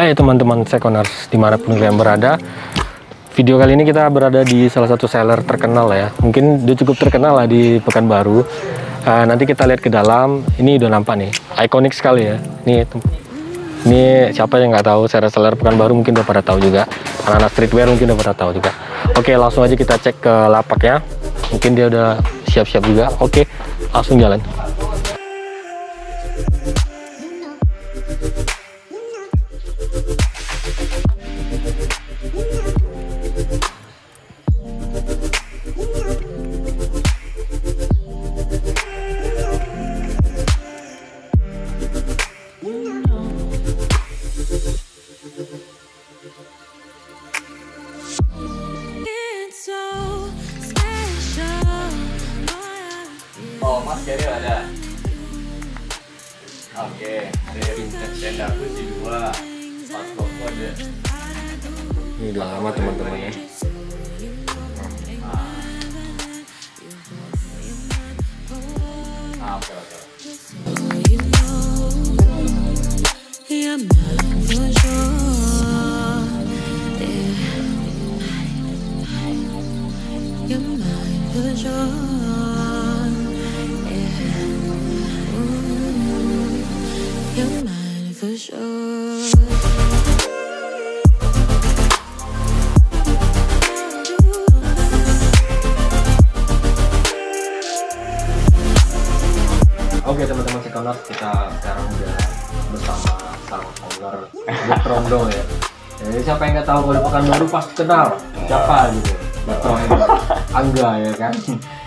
Hai teman-teman Seconers dimanapun kalian berada. Video kali ini kita berada di salah satu seller terkenal ya. Mungkin dia cukup terkenal lah di Pekanbaru. Nanti kita lihat ke dalam. Ini udah nampak nih, ikonik sekali ya. Ini siapa yang nggak tahu seller Pekanbaru mungkin udah pada tahu juga. Anak-anak streetwear mungkin udah pada tahu juga. Oke, langsung aja kita cek ke lapaknya. Mungkin dia udah siap-siap juga. Oke, langsung jalan. Oh, Mas Keril ada. Oke, dari tenda aku sih 2, Mas Koko ada. Ini udah lama teman-teman ya. Oke. Oke teman-teman Seconers, kita sekarang udah bersama sang owner Betrondol ya. Jadi siapa yang nggak tahu kalau Pekanbaru pasti kenal siapa gitu. Betrondol, Angga ya kan.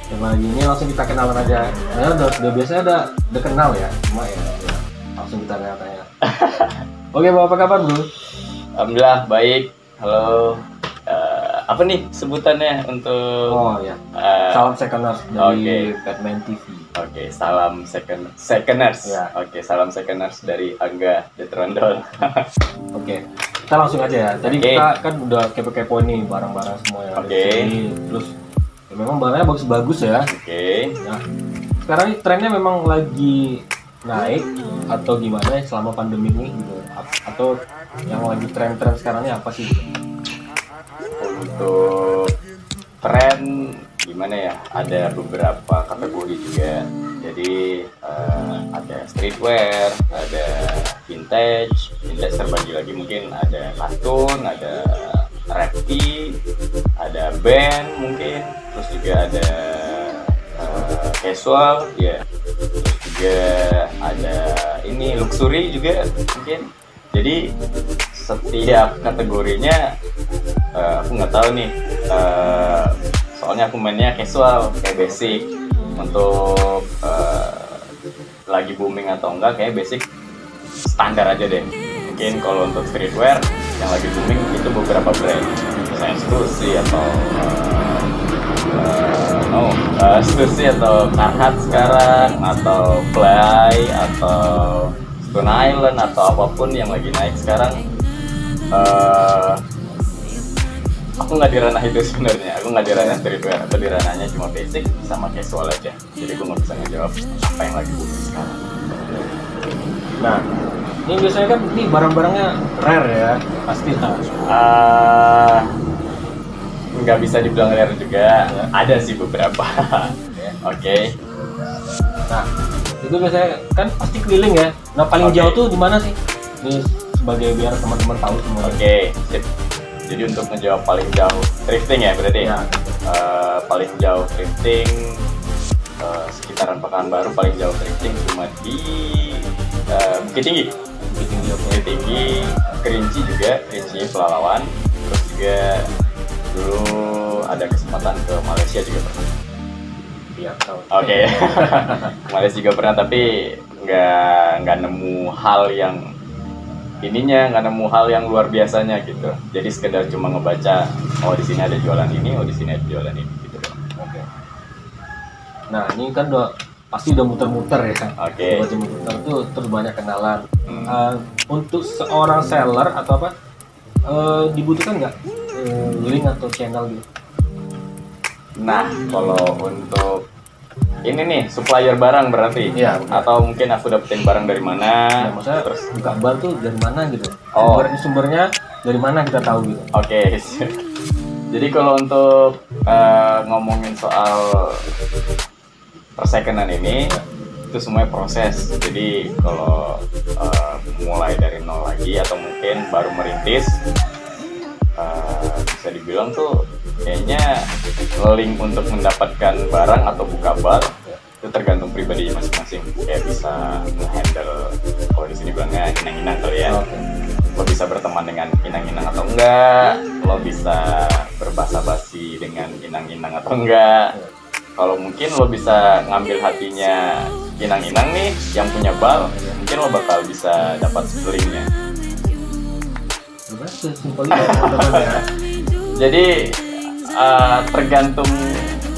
Yang lagi ini langsung kita kenalan aja. Ya udah biasanya udah kenal ya, cuma ya langsung kita tanya-tanya. Oke, Bang, apa kabar bro? Alhamdulillah baik. Halo. Apa nih sebutannya untuk? Oh ya. Salam Seconers dari Batman TV. Oke, salam Seconers. Ya. Oke, salam Seconers dari Angga Betrondol. Oke, kita langsung aja ya. Tadi kita kan udah kepo-kepo nih barang-barang semua yang ada di sini. Terus ya memang barangnya bagus-bagus ya. Oke. Nah, sekarang ini trennya memang lagi naik atau gimana ya selama pandemi ini gitu? Atau yang lagi tren-tren sekarang ini apa sih? Untuk tren gimana ya, ada beberapa kategori juga. Jadi ada streetwear, ada vintage terbagi lagi, mungkin ada kartun, ada repti, ada band mungkin, terus juga ada casual ya, terus juga ada ini luxury juga mungkin. Jadi setiap kategorinya aku nggak tahu nih, soalnya aku mainnya casual kayak basic. Untuk lagi booming atau enggak kayak basic standar aja deh. Mungkin kalau untuk streetwear yang lagi booming itu beberapa brand, misalnya Stussy atau Stussy atau Carhartt sekarang, atau Fly atau Stone Island atau apapun yang lagi naik sekarang. Aku nggak di ranah itu sebenarnya, aku nggak di ranah streetwear, aku di ranahnya cuma basic sama casual aja. Jadi aku nggak bisa ngejawab apa yang lagi booming sekarang. Nah, ini biasanya kan ini barang-barangnya rare ya, pasti lah. Nggak bisa dibilang rare juga, ada sih beberapa. Oke. Nah, itu biasanya kan pasti keliling ya. Nah, paling jauh tuh di mana sih? Ini sebagai biar teman-teman tahu semua. Oke, sip. Jadi untuk ngejawab paling jauh thrifting ya berarti ya. Paling jauh thrifting sekitaran Pekanbaru, paling jauh thrifting cuma di Bukit Tinggi, Kerinci juga, Kerinci Pelalawan. Terus juga dulu ada kesempatan ke Malaysia juga pernah. Iya, tahu. Oke. Malaysia juga pernah, tapi nggak nemu hal yang nggak nemu hal yang luar biasanya gitu. Jadi sekedar cuma ngebaca, oh di sini ada jualan ini, oh di sini ada jualan ini gitu. Oke. Nah, ini kan pasti udah muter-muter ya. Oke. Muter tuh terus banyak kenalan. Untuk seorang seller atau apa dibutuhkan nggak link atau channel gitu? Nah, kalau untuk ini nih supplier barang berarti. Iya, betul. Atau mungkin aku dapetin barang dari mana? Nah, maksudnya Terus buka bal tuh dari mana gitu. Oh. Sumbernya dari mana kita tahu gitu. oke. Jadi kalau untuk ngomongin soal persekenan ini itu semuanya proses. Jadi kalau mulai dari nol lagi atau mungkin baru merintis, bisa dibilang tuh kayaknya link untuk mendapatkan barang atau buka bar itu tergantung pribadi masing-masing. Kayak bisa nge-handle, kalau di sini bilangnya inang-inang kali ya. Oke. Lo bisa berteman dengan inang-inang atau enggak, lo bisa berbasa-basi dengan inang-inang atau enggak. Kalau mungkin lo bisa ngambil hatinya inang-inang nih yang punya bal, mungkin lo bakal bisa dapat linknya. Gimana sesimpel itu teman-teman ya. Jadi tergantung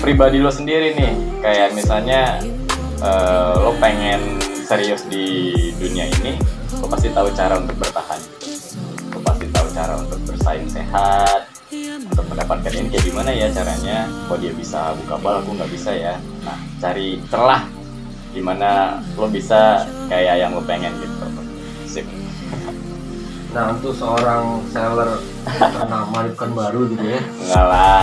pribadi lo sendiri nih. Kayak misalnya lo pengen serius di dunia ini, lo pasti tahu cara untuk bertahan. Lo pasti tahu cara untuk bersaing sehat, untuk mendapatkan ini kayak gimana ya caranya. Kok dia bisa buka bal, aku nggak bisa ya. Nah, cari celah gimana lo bisa kayak yang lo pengen gitu. Sip. Nah, untuk seorang seller ternama di Pekanbaru gitu ya. Enggak lah,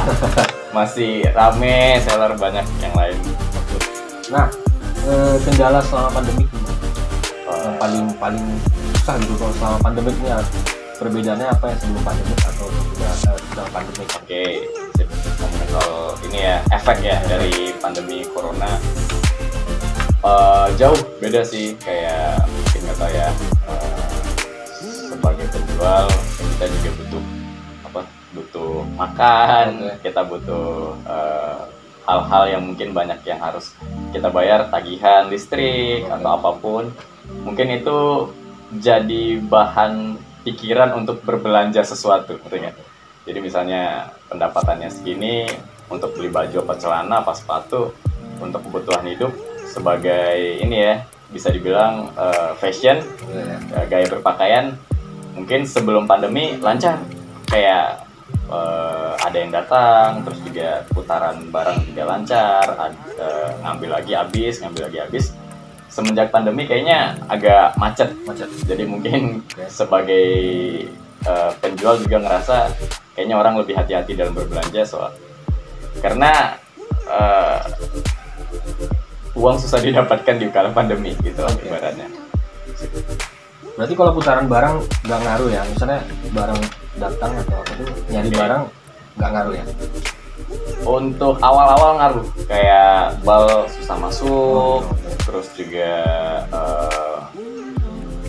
masih rame seller banyak yang lain. Nah, kendala selama pandemik ini yang paling susah gitu kalau selama pandemik ini, perbedaannya apa yang sebelum pandemik atau sudah pandemik? Oke, sip. Ngomongin soal ini ya, efek ya dari pandemi corona. Jauh beda sih, kayak mungkin nggak tahu ya, sebagai penjual kita juga butuh makan. Oke. Kita butuh hal-hal yang mungkin banyak yang harus kita bayar, tagihan listrik atau apapun. Mungkin itu jadi bahan pikiran untuk berbelanja sesuatu, ngerti nggak? Jadi misalnya pendapatannya segini untuk beli baju apa celana apa sepatu untuk kebutuhan hidup sebagai ini ya, bisa dibilang fashion, gaya berpakaian. Mungkin sebelum pandemi lancar, kayak ada yang datang, terus juga putaran barang juga lancar, ngambil lagi habis. Semenjak pandemi kayaknya agak macet. Jadi mungkin sebagai penjual juga ngerasa kayaknya orang lebih hati-hati dalam berbelanja karena uang susah didapatkan di kala pandemi gitu lah ibaratnya. Berarti kalau putaran barang nggak ngaruh ya, misalnya barang datang atau apa tuh nyari barang nggak ngaruh ya? Untuk awal-awal ngaruh, kayak bal susah masuk, terus juga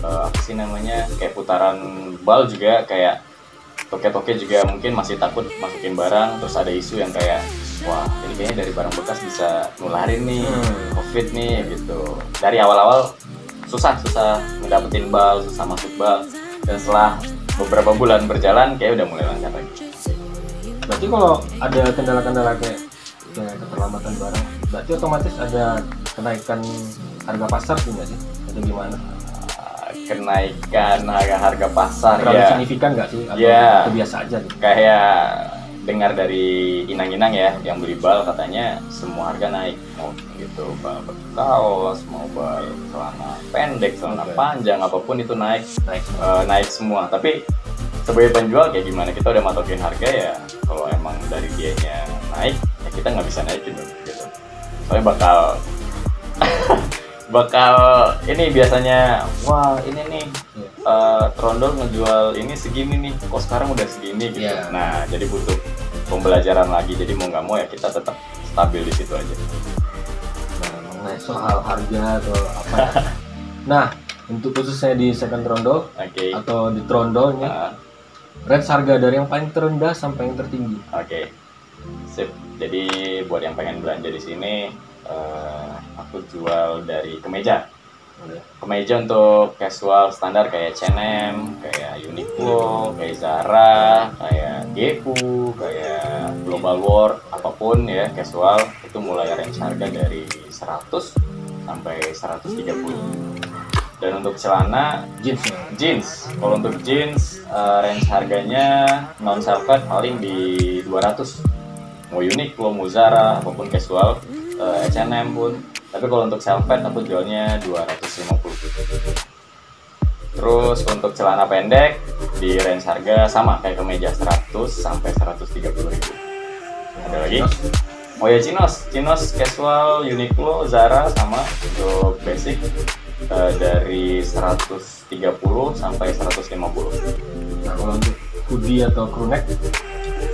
apa sih namanya, kayak putaran bal juga kayak toke-toke juga mungkin masih takut masukin barang. Terus ada isu yang kayak, wah ini kayaknya dari barang bekas bisa nularin nih, COVID nih gitu. Dari awal-awal susah ngedapetin bal, susah masuk bal, dan setelah beberapa bulan berjalan kayak udah mulai lancar lagi. Berarti kalau ada kendala-kendala kayak keterlambatan barang, berarti otomatis ada kenaikan harga pasar sih nggak sih? Atau gimana? Kenaikan harga pasar terlalu ya signifikan nggak sih? Atau ya, itu biasa aja gitu? Kayak dengar dari inang-inang ya yang beli bal, katanya semua harga naik, mau gitu bal kaos, mau bal celana pendek, celana panjang, apapun itu naik semua. Tapi sebagai penjual kayak gimana, kita udah matokin harga ya, kalau emang dari dianya naik ya kita nggak bisa naikin gitu. Soalnya bakal ini biasanya, wah ini nih Trondol ngejual ini segini nih, kok sekarang udah segini gitu. Nah jadi butuh pembelajaran lagi, jadi mau nggak mau ya kita tetap stabil di situ aja. Nah, mengenai soal harga atau apa ya. Nah, untuk khususnya di second Trondol atau di Trondol ini, range harga dari yang paling terendah sampai yang tertinggi. Sip. Jadi buat yang pengen belanja di sini, aku jual dari kemeja. Kemeja untuk casual standar kayak H&M, kayak Uniqlo, kayak Zara, kayak Geku, kayak Global World, apapun ya casual, itu mulai range harga dari 100 sampai 130. Dan untuk celana jeans, kalau untuk jeans range harganya non selvet paling di 200. Mau Uniqlo, mau Zara, apapun casual H&M pun. Tapi kalau untuk Selvet aku jualnya 250. Terus untuk celana pendek di range harga sama kayak kemeja 100 sampai 130 ribu. Ada lagi? Oh ya, Chinos casual, Uniqlo, Zara sama untuk basic dari 130 sampai 150. Nah, kalau untuk hoodie atau crew neck?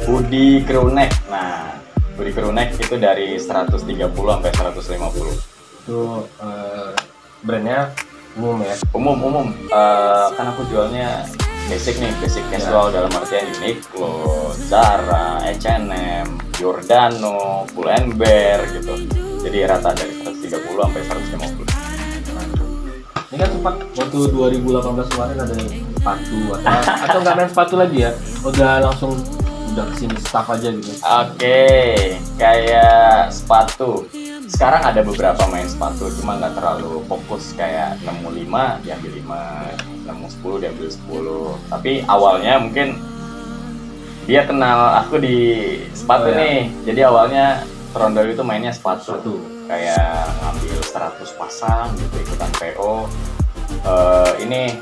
Hoodie crew neck. Nah, hoodie crew neck itu dari 130 sampai 150. Itu brandnya umum ya? Umum. Kan aku jualnya basic nih, basic casual dalam artian Uniqlo, Zara, H&M, Giordano, Pull&Bear gitu. Jadi rata dari 130 sampai 150. Ini kan sempat waktu 2018 kemarin ada sepatu atau nggak main sepatu lagi ya? Udah kesini staff aja gitu. Oke, kayak sepatu. Sekarang ada beberapa main sepatu, cuma nggak terlalu fokus, kayak nemu 5 diambil 5, nemu 10 diambil 10. Tapi awalnya mungkin dia kenal aku di sepatu nih. Jadi awalnya Trondol itu mainnya sepatu. Kayak ngambil 100 pasang gitu, ikutan PO. Ini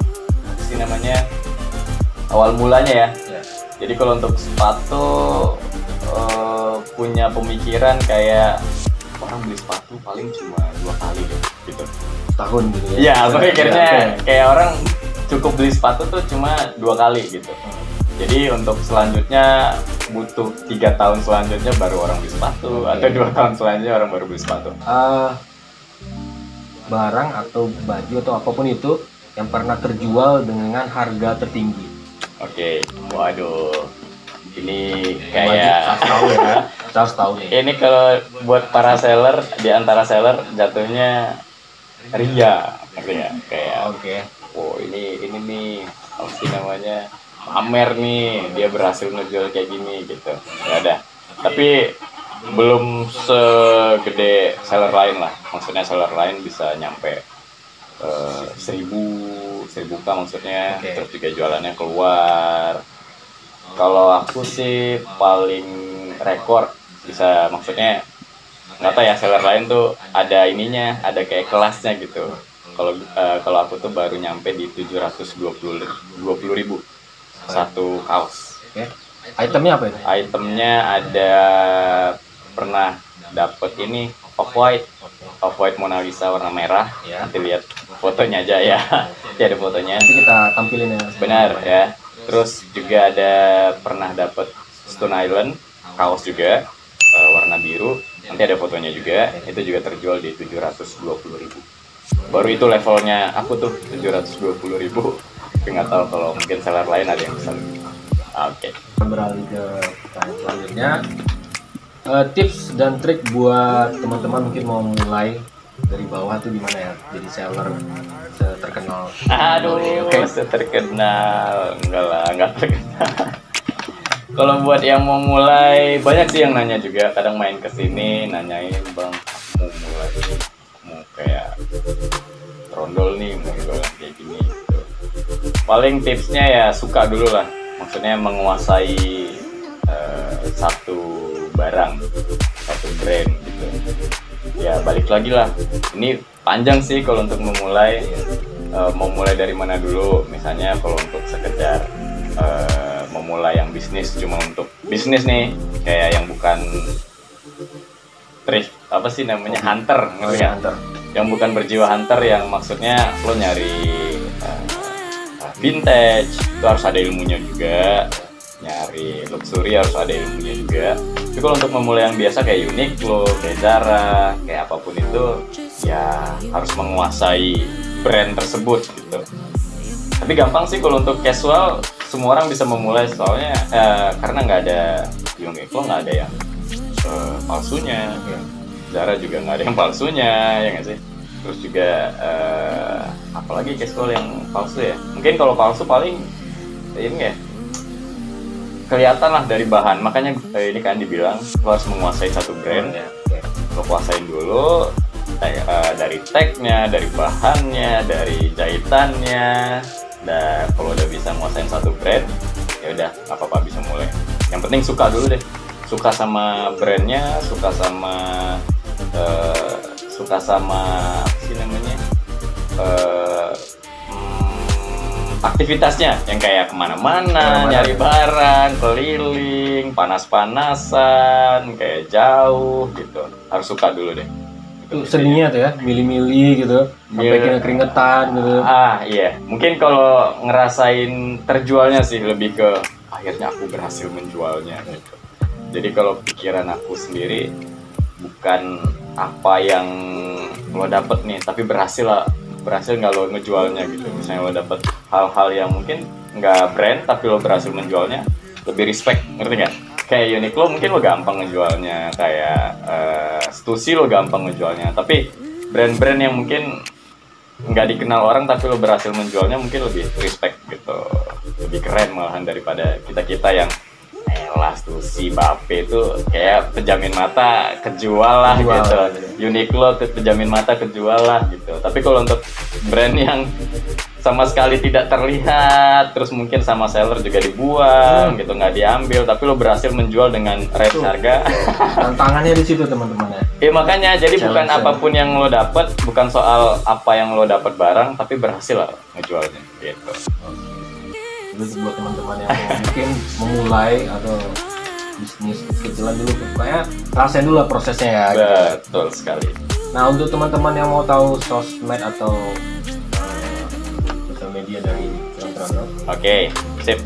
sih namanya awal mulanya ya. Jadi kalau untuk sepatu punya pemikiran kayak orang beli sepatu paling cuma 2 kali gitu. Tahun gitu ya? Iya, aku mikirnya kayak orang cukup beli sepatu tuh cuma 2 kali gitu. Jadi untuk selanjutnya butuh 3 tahun selanjutnya baru orang beli sepatu, atau 2 tahun selanjutnya orang baru beli sepatu. Barang atau baju atau apapun itu yang pernah terjual dengan harga tertinggi. Oke, waduh, ini kayak harus tahu nih. Ini kalau buat para seller, di antara seller jatuhnya ria, kayak oh ini nih apa sih namanya, pamer nih dia berhasil ngejual kayak gini gitu. Ya udah, tapi belum segede seller lain lah. Maksudnya seller lain bisa nyampe 1000k maksudnya. Terus juga jualannya keluar. Kalau aku sih paling rekor bisa, maksudnya nggak tahu ya, seller lain tuh ada ininya, ada kayak kelasnya gitu. Kalau aku tuh baru nyampe di 720.000 satu kaos. Itemnya apa itu? Itemnya ada, pernah dapet ini off-white Mona Lisa warna merah. Nanti lihat fotonya aja ya. Nanti ada fotonya. Nanti kita tampilin ya. Benar ya. Terus juga ada pernah dapet Stone Island kaos juga warna biru. Nanti ada fotonya juga. Itu juga terjual di 720.000. Baru itu levelnya aku tuh 720.000. Tapi nggak tahu kalau mungkin seller lain ada yang bisa lebih. Oke. Beralih ke pertanyaan selanjutnya. Tips dan trik buat teman-teman mungkin mau mulai dari bawah tuh gimana ya, jadi seller terkenal. Aduh, terkenal nggak terkenal. Kalau buat yang mau mulai, banyak sih yang nanya juga, kadang main kesini nanyain, bang mau kayak Trondol nih, mau jualan kayak gini gitu. Paling tipsnya ya suka dulu lah, maksudnya menguasai satu barang, satu brand gitu. Ya balik lagi lah, ini panjang sih kalau untuk memulai. Mau mulai dari mana dulu? Misalnya kalau untuk sekedar memulai yang bisnis, cuma untuk bisnis nih, kayak yang bukan thrift, apa sih namanya, hunter, hunter. Yang bukan berjiwa hunter, yang maksudnya lo nyari vintage, itu harus ada ilmunya juga. Nyari luxury harus ada ilmunya juga. Tapi kalau untuk memulai yang biasa kayak Uniqlo, kayak Zara, kayak apapun itu, ya harus menguasai brand tersebut gitu. Tapi gampang sih kalau untuk casual, semua orang bisa memulai, soalnya karena nggak ada Uniqlo, nggak ada yang palsunya, Zara juga nggak ada yang palsunya, ya nggak sih. Terus juga apalagi casual yang palsu ya, mungkin kalau palsu paling ini ya, kelihatan lah dari bahan. Makanya ini kan dibilang lo harus menguasai satu brand ya. Lo kuasain dulu dari tagnya, dari bahannya, dari jahitannya. Dan kalau udah bisa menguasain satu brand, ya udah apa-apa bisa mulai. Yang penting suka dulu deh, suka sama brandnya, suka sama suka sama apa sih namanya, aktivitasnya yang kayak kemana-mana, nyari barang, keliling, panas-panasan, kayak jauh gitu. Harus suka dulu deh. Itu seninya tuh ya, milih-milih gitu, sampai keringetan gitu. Iya, mungkin kalau ngerasain terjualnya sih lebih ke akhirnya aku berhasil menjualnya gitu. Jadi kalau pikiran aku sendiri bukan apa yang lo dapet nih, tapi berhasil nggak lo ngejualnya gitu. Misalnya lo dapet hal-hal yang mungkin nggak brand tapi lo berhasil menjualnya, lebih respect, ngerti nggak? Kayak Uniqlo mungkin lo gampang ngejualnya, kayak Stussy lo gampang ngejualnya, tapi brand-brand yang mungkin nggak dikenal orang tapi lo berhasil menjualnya mungkin lebih respect gitu, lebih keren malahan daripada kita yang elah Stussy, Bape itu kayak pejamin mata kejual lah gitu. Uniqlo tuh pejamin mata kejual lah gitu. Tapi kalau untuk brand yang sama sekali tidak terlihat, terus mungkin sama seller juga dibuang gitu, nggak diambil, tapi lo berhasil menjual dengan rate harga. Tantangannya di situ teman-teman ya. Iya makanya, jadi bukan apapun yang lo dapat, bukan soal apa yang lo dapat barang, tapi berhasil lah ngejualnya gitu. Itu buat teman-teman yang mungkin memulai atau bisnis kecilan dulu, kayak rasain dulu lah prosesnya ya. Betul sekali. Nah, untuk teman-teman yang mau tahu sosmed atau sosial media dari Trondol. Oke, sip.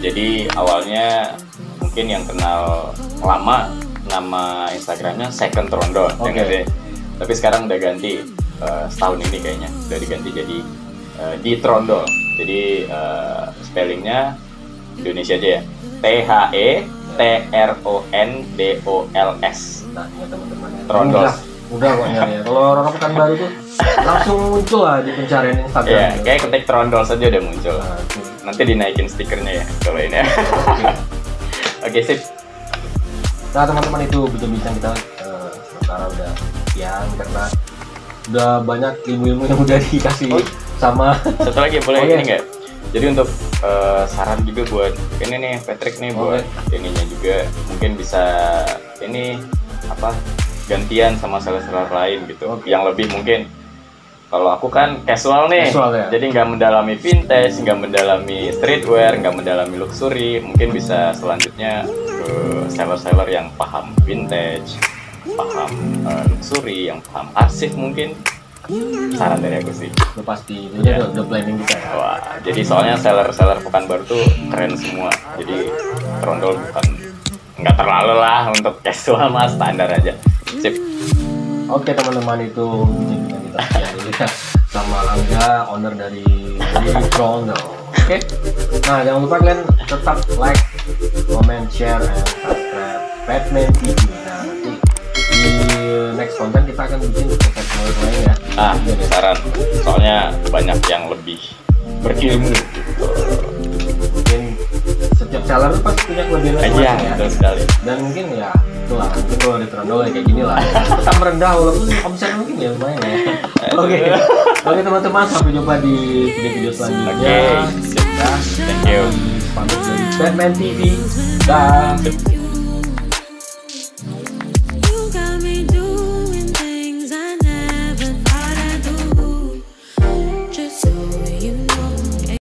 Jadi awalnya mungkin yang kenal lama nama Instagramnya Second Trondol, ya. Tapi sekarang udah ganti, setahun ini kayaknya udah diganti jadi di Trondol. Jadi spellingnya Indonesia aja ya, THETRONDOLS. Nah, ya teman-teman ya. Trondol. Udah kok nyari ya. Kalau orang Pekanbaru tuh langsung muncul lah di pencarian Instagram. Iya, kayak ketik Trondol saja udah muncul. Nanti dinaikin stikernya ya kalau ini. Oke, sip. Nah teman-teman, itu bincang-bincang kita sementara udah sekian karena udah banyak ilmu-ilmu yang udah dikasih sama. Satu lagi boleh ini nggak? Jadi untuk saran juga buat ini nih Patrick nih, buat ininya juga mungkin bisa ini apa gantian sama seller-seller lain gitu, yang lebih mungkin. Kalau aku kan casual nih, jadi nggak mendalami vintage, nggak mendalami streetwear, nggak mendalami luxury. Mungkin bisa selanjutnya ke seller-seller yang paham vintage, paham luxury, yang paham arsip mungkin. Saran dari aku sih. Udah pasti, udah planning kita ya. Wah, jadi soalnya seller-seller Pekanbaru tuh keren semua. Jadi Trondol bukan nggak terlalu lah untuk casual, mas, standar aja. Sip. Oke teman-teman, itu bincang kita sekian dulu ya sama Angga, owner dari Trondol. Oke. Nah, jangan lupa kalian tetap like, comment, share, and subscribe Batman TV. Nah, nanti di next konten kita akan bikin konten lain ya. Saran. Soalnya banyak yang lebih berilmu gitu. Mungkin setiap seller itu pasti punya kelebihan masing-masing ya. Betul sekali. Dan mungkin ya itulah, mungkin kalau di Trondol kayak gini lah, tetap merendah walaupun omset mungkin ya lumayan ya. Oke teman-teman, sampai jumpa di video-video selanjutnya. Thank you. Pamit dari Batman TV. Dah.